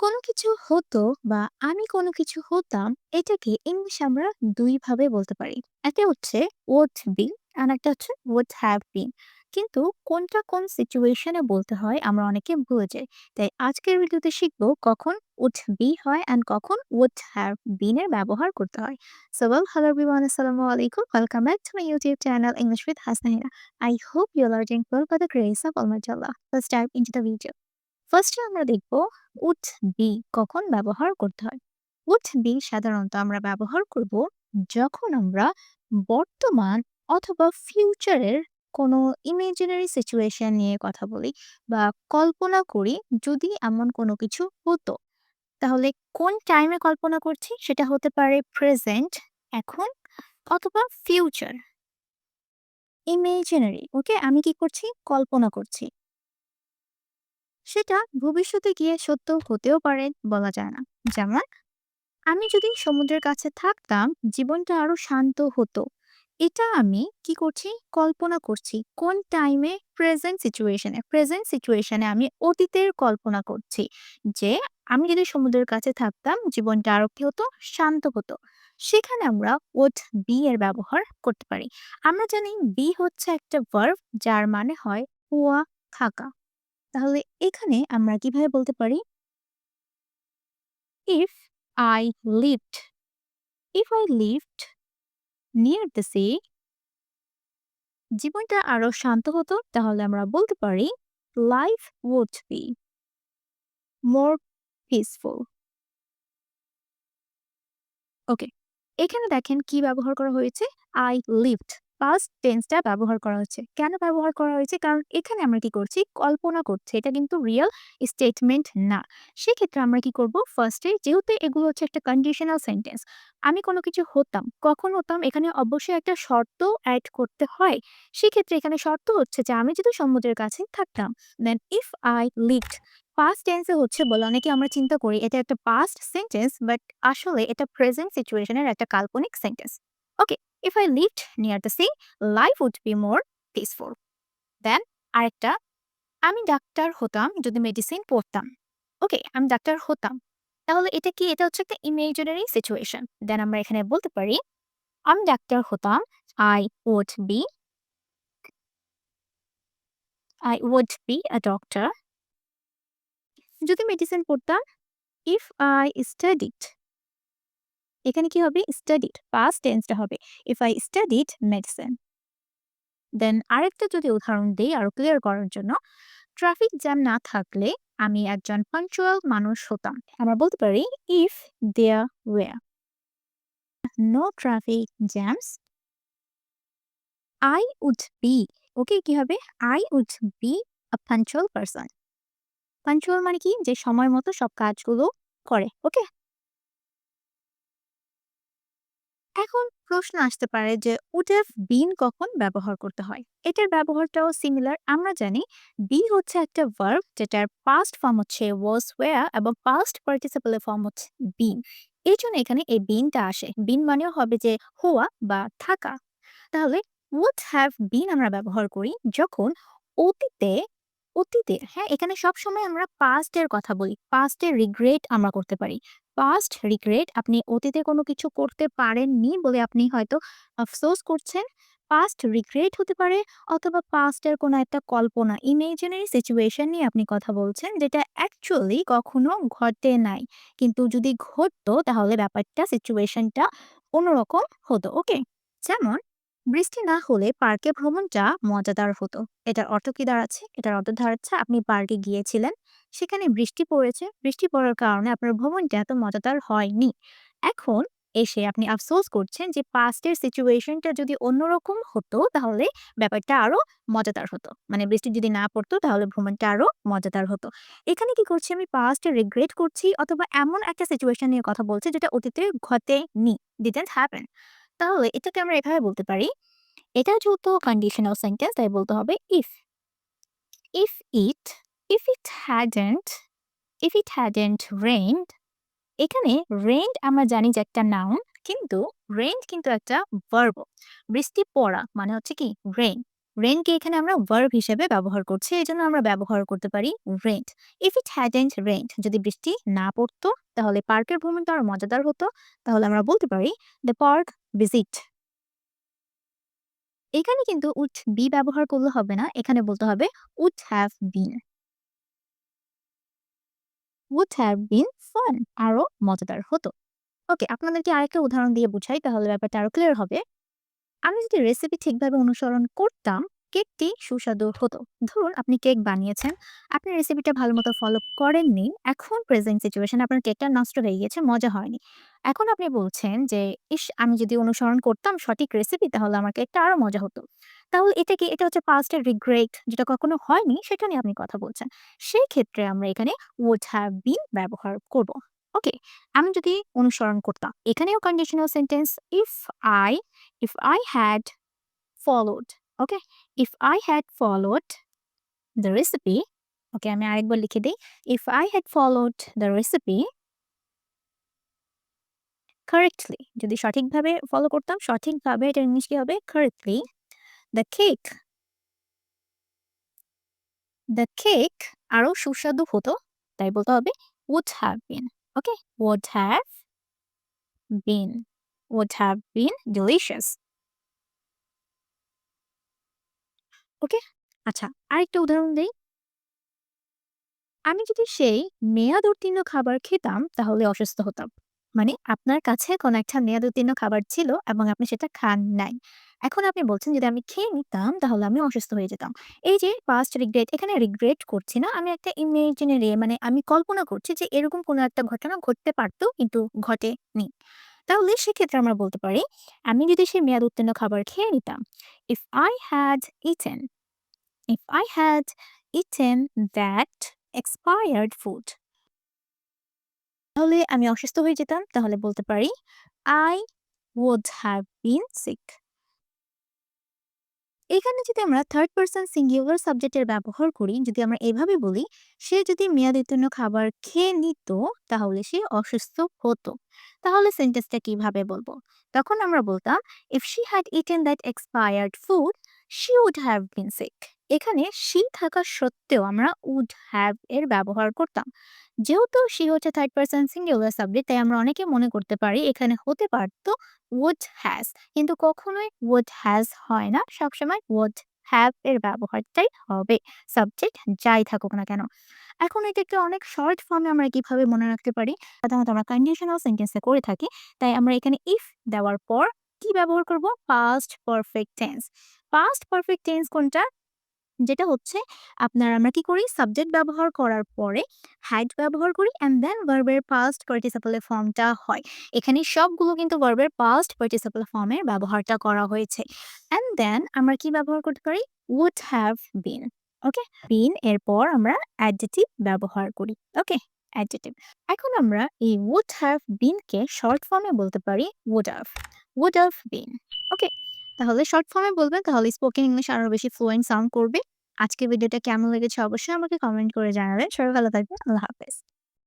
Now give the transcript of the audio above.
কোনো কিছু হতো বা আমি কোনো কিছু হতাম, এটাকে ইংলিশে আমরা ২ ভাবে বলতে পারি। একটা হচ্ছে would be আর একটা হচ্ছে would have been। কিন্তু কোনটা কোন সিচুয়েশন এ বলতে হয় আমরা অনেকে ভুলে যাই। তাই আজকের ভিডিওতে শিখব কখন would be হয় অ্যান্ড কখন would have been এর ব্যবহার করতে হয়। সো ওয়েল, হ্যালো এভরিওয়ান, আসসালামু আলাইকুম। Welcome back to my YouTube channel English with Hasnaina. I hope you all are doing well by the grace of Almighty Allah. Let's dive into the video. ফার্স্টে আমরা দেখব would be কখন ব্যবহার করতে হয়। Would be সাধারণত আমরা ব্যবহার করব যখন আমরা বর্তমান অথবা ফিউচারের কোনো ইমেজিনারি সিচুয়েশন নিয়ে কথা বলি বা কল্পনা করি যদি এমন কোনো কিছু হতো। তাহলে কোন টাইমে কল্পনা করছি সেটা হতে পারে প্রেজেন্ট, এখন, অথবা ফিউচার। ইমেজিনারি, ওকে, আমি কি করছি, কল্পনা করছি। সেটা ভবিষ্যতে গিয়ে সত্য হতেও পারে, বলা যায় না। যেমন, আমি যদি সমুদ্রের কাছে থাকতাম জীবনটা আরো শান্ত হতো। এটা আমি কি করছি, কল্পনা করছি। কোন টাইমে, প্রেজেন্ট সিচুয়েশনে আমি অতীতের কল্পনা করছি যে আমি যদি সমুদ্রের কাছে থাকতাম জীবনটা আরো কি হতো, শান্ত হতো। সেখানে আমরা would be এর ব্যবহার করতে পারি। আমরা জানি বি হচ্ছে একটা ভার্ব যার মানে হয় হওয়া, থাকা। তাহলে এখানে আমরা কিভাবে বলতে পারি, if I lived, if I lived near the sea, জীবনটা আরো শান্ত হতো, তাহলে আমরা বলতে পারি life would be more peaceful. Okay, এখানে দেখেন কি ব্যবহার করা হয়েছে, আই লিভড পাস্ট টেন্সটা ব্যবহার করা হচ্ছে। কেন ব্যবহার করা হয়েছে? কারণ এখানে আমরা কি করছি, কল্পনা করছি, এটা কিন্তু রিয়েল স্টেটমেন্ট না। সেক্ষেত্রে আমরা কি করব, ফার্স্টে যেহেতু এগুলো হচ্ছে একটা কন্ডিশনাল সেন্টেন্স, আমি কোনো কিছু হতাম, কখন হতাম, এখানে অবশ্যই একটা শর্ত অ্যাড করতে হয়। সেক্ষেত্রে এখানে শর্ত হচ্ছে যে আমি যদি সমুদ্রের কাছে থাকতাম, দেন ইফ আই লিভড পাস্ট টেন্সে হচ্ছে বলে অনেকে আমরা চিন্তা করি এটা একটা পাস্ট সেন্টেন্স, বাট আসলে এটা প্রেজেন্ট সিচুয়েশনের একটা কাল্পনিক sentence. Okay, if I lived near the sea life would be more peaceful. Then আরেকটা, আমি ডাক্তার হতাম যদি মেডিসিন পড়তাম। ওকে, আমি ডাক্তার হতাম, তাহলে এটা কি, এটা হচ্ছে একটা ইমেজিনারি সিচুয়েশন। দেন আমরা এখানে বলতে পারি আমি ডাক্তার হতাম, I would be, I would be a doctor. যদি মেডিসিন পড়তাম, ইফ আই স্টাডিড, এখানে কি হবে, স্টাডিড পাস্ট টেন্সটা হবে if I studied medicine. Then আরেকটা যদি উদাহরণ দেই আরো ক্লিয়ার করার জন্য, ট্রাফিক জ্যাম না থাকলে আমি একজন পাঞ্চুয়াল মানুষ হতাম। আমরা বলতে পারি if there were no traffic jams I would be, okay, কি হবে, I would be a punctual person. Punctual মানে কি, যে সময় মতো সব কাজগুলো করে। ওকে, এখন প্রশ্ন আসতে পারে যে উড হ্যাভ বিন কখন ব্যবহার করতে হয়। এটার ব্যবহারটাও সিমিলার। আমরা জানি বি হচ্ছে একটা ভার্ব যেটার পাস্ট ফর্ম হচ্ছে ওয়াজ ওয়্যার এবং পাস্ট পার্টিসিপেলের ফর্ম হচ্ছে বিন। এই জন্য এখানে এই বিনটা আসে। বিন মানেও হবে যে হওয়া বা থাকা। তাহলে would have been আমরা ব্যবহার করি যখন অতীতে, হ্যাঁ, এখানে সবসময় আমরা পাস্ট এর কথা বলি। পাস্ট এর রিগ্রেট আমরা করতে পারি। পাস্ট রিগ্রেট, আপনি অতীতে কোনো কিছু করতে পারেননি বলে আপনি হয়তো আফসোস করছেন। পাস্ট রিগ্রেট হতে পারে, অথবা পাস্ট এর কোনো একটা কল্পনা, ইমেজিনারি সিচুয়েশন নিয়ে আপনি কথা বলছেন যেটা অ্যাকচুয়ালি কখনো ঘটে নাই। কিন্তু যদি ঘটতো তাহলে ব্যাপারটা, সিচুয়েশনটা অন্যরকম হতো। ওকে, যেমন বৃষ্টি না হলে পার্কে ভ্রমণটা মজাদার হতো। এটার অর্থ কি দাঁড়াচ্ছে? এটার অর্থ দাঁড়াচ্ছে আপনি পার্কে গিয়েছিলেন, সেখানে বৃষ্টি পড়েছে, বৃষ্টি পড়ার কারণে আপনার ভ্রমণটা এত মজাদার হয়নি। এখন এসে আপনি আফসোস করছেন যে পাস্টের সিচুয়েশনটা যদি অন্যরকম হতো তাহলে ব্যাপারটা আরো মজাদার হতো। মানে বৃষ্টি যদি না পড়তো তাহলে ভ্রমণটা আরো মজাদার হতো। এখানে কি করছি, আমি পাস্টে রিগ্রেট করছি অথবা এমন একটা সিচুয়েশন নিয়ে কথা বলছি যেটা অতীতে ঘটেনি, ডিডন্ট হ্যাপেন। তাহলে এটাকে আমরা এভাবে বলতে পারি, এটা যেহেতু কন্ডিশনাল সেন্টেন্স তাই বলতে হবে if, if it, if it hadn't, if it hadn't rained. এখানে রেইনড আমরা জানি যে একটা নাউন, কিন্তু রেইনড কিন্তু একটা ভার্ব। বৃষ্টি পড়া মানে হচ্ছে কি, রেইন। রেইনকে এখানে আমরা ভার্ব হিসেবে ব্যবহার করছি। এজন্য আমরা ব্যবহার করতে পারি rained. If it hadn't rained, যদি বৃষ্টি না পড়তো তাহলে পার্কের ভ্রমণটা আরো মজাদার হতো। তাহলে আমরা বলতে পারি দ্য পার্ক ভিজিট। এখানে কিন্তু উড বি ব্যবহার করলে হবে না। এখানে বলতে হবে would have been. Would have been fun, আরো মজাদার হতো। ওকে, আপনাদেরকে আরেকটা উদাহরণ দিয়ে বুঝাই তাহলে ব্যাপারটা আরো ক্লিয়ার হবে। আমি যদি রেসিপি ঠিকভাবে অনুসরণ করতাম, কেকটি সুস্বাদু হতো। ধরুন আপনি কেক বানিয়েছেন, আপনি রেসিপিটা ভালোমতো ফলো করেননি। এখন প্রেজেন্ট সিচুয়েশন আপনার কেকটা নষ্ট হয়ে গিয়েছে, মজা হয়নি। এখন আপনি বলছেন যে, "ইস! আমি যদি অনুসরণ করতাম সঠিক রেসিপি তাহলে আমার কেকটা আরো মজা হতো।" তাহলে এটা কি? এটা হচ্ছে পাস্ট এর রিগ্রেট, যেটা কখনো হয়নি সেটা নিয়ে আপনি কথা বলছেন। সেই ক্ষেত্রে আমরা এখানে would have been ব্যবহার করব। ওকে? আমি যদি অনুসরণ করতাম, এখানেও conditional sentence I if I had followed, okay? If I had followed the recipe, okay, আমি আরেকবার লিখে দেই। If I had followed the recipe correctly, যদি সঠিকভাবে ফলো করতাম, সঠিকভাবে এটার ইংলিশ কি হবে? Correctly, the cake, the cake আরো সুস্বাদু হতো। তাই বলতে হবে would have been, okay? Would have been, would have been delicious, okay? আচ্ছা, আরেকটা উদাহরণ দেই। আমি যদি সেই মেয়াদ উত্তীর্ণ খাবার খেতাম তাহলে অসুস্থ হতাম। মানে আপনার কাছে কোনো একটা মেয়াদ উত্তীর্ণ খাবার ছিল এবং আপনি সেটা খান নাই। এখন আপনি বলছেন যদি আমি খেয়ে নিতাম তাহলে আমি অসুস্থ হয়ে যেতাম। এই যে পাস্ট রিগ্রেট, এখানে রিগ্রেট করছি না। আমি একটা ইমাজিনারি মানে আমি কল্পনা করছি যে এরকম কোনো একটা ঘটনা ঘটতে পারত কিন্তু ঘটেনি। তাহলে সেক্ষেত্রে আমরা বলতে পারি আমি যদি সেই মেয়াদ উত্তীর্ণ খাবার খেয়ে নিতাম। If I had eaten If I had eaten that expired food, তাহলে আমি অসুস্থ হয়ে যেতাম। তাহলে বলতে পারি I would have been sick. এখানে যদি আমরা থার্ড পারসন সিঙ্গুলার সাবজেক্টের ব্যবহার করি, যদি আমরা এভাবে বলি, সে যদি মেয়াদ উত্তীর্ণ খাবার খেয়ে নিত তাহলে সে অসুস্থ হতো। তাহলে সেন্টেন্সটা কিভাবে বলবো? তখন আমরা বলতাম if she had eaten that expired food, she would have been sick. এখানে she থাকা সত্ত্বেও আমরা would have এর ব্যবহার করতাম। যেহেতু she হচ্ছে থার্ড পারসন সিঙ্গুলার সাবজেক্ট, তাই আমরা অনেকে মনে করতে পারি এখানে হতে পারত would has, কিন্তু কখনোই would has হয় না। সবসময় would have এর ব্যবহারটাই হবে। সাবজেক্ট যাই থাকুক না কেন। এখন এটাকে অনেক শর্ট ফর্মে আমরা কিভাবে মনে রাখতে পারি? সাধারণত আমরা কন্ডিশনাল সেন্টেন্সে করে থাকি। তাই আমরা এখানে if দেওয়ার পর কি ব্যবহার করব? Past perfect tense. Past perfect tense কোনটা? যেটা হচ্ছে আপনার আমরা কি করি? সাবজেক্ট ব্যবহার করার পরে had ব্যবহার করি অ্যান্ড দেন ভার্বের পাস্ট পার্টিসিপল এর ফর্মটা হয়। এখানে সবগুলো কিন্তু ভার্বের পাস্ট পার্টিসিপল ফর্মের ব্যবহারটা করা হয়েছে। অ্যান্ড দেন আমরা কি ব্যবহার করতে পারি? would have been, okay? been এরপর আমরা অ্যাডজেক্টিভ ব্যবহার করি। ওকে? অ্যাডজেক্টিভ। এখন আমরা এই would have been K short ফর্মে বলতে পারি would have been, ওকে? তাহলে শর্ট ফর্মে বলবেন, তাহলে স্পোকেন ইংলিশ আরো বেশি ফ্লুয়েন্ট সাউন্ড করবে। আজকের ভিডিওটা কেমন লেগেছে অবশ্যই আমাকে কমেন্ট করে জানাবেন। সবাই ভালো থাকবেন। আল্লাহ হাফেজ।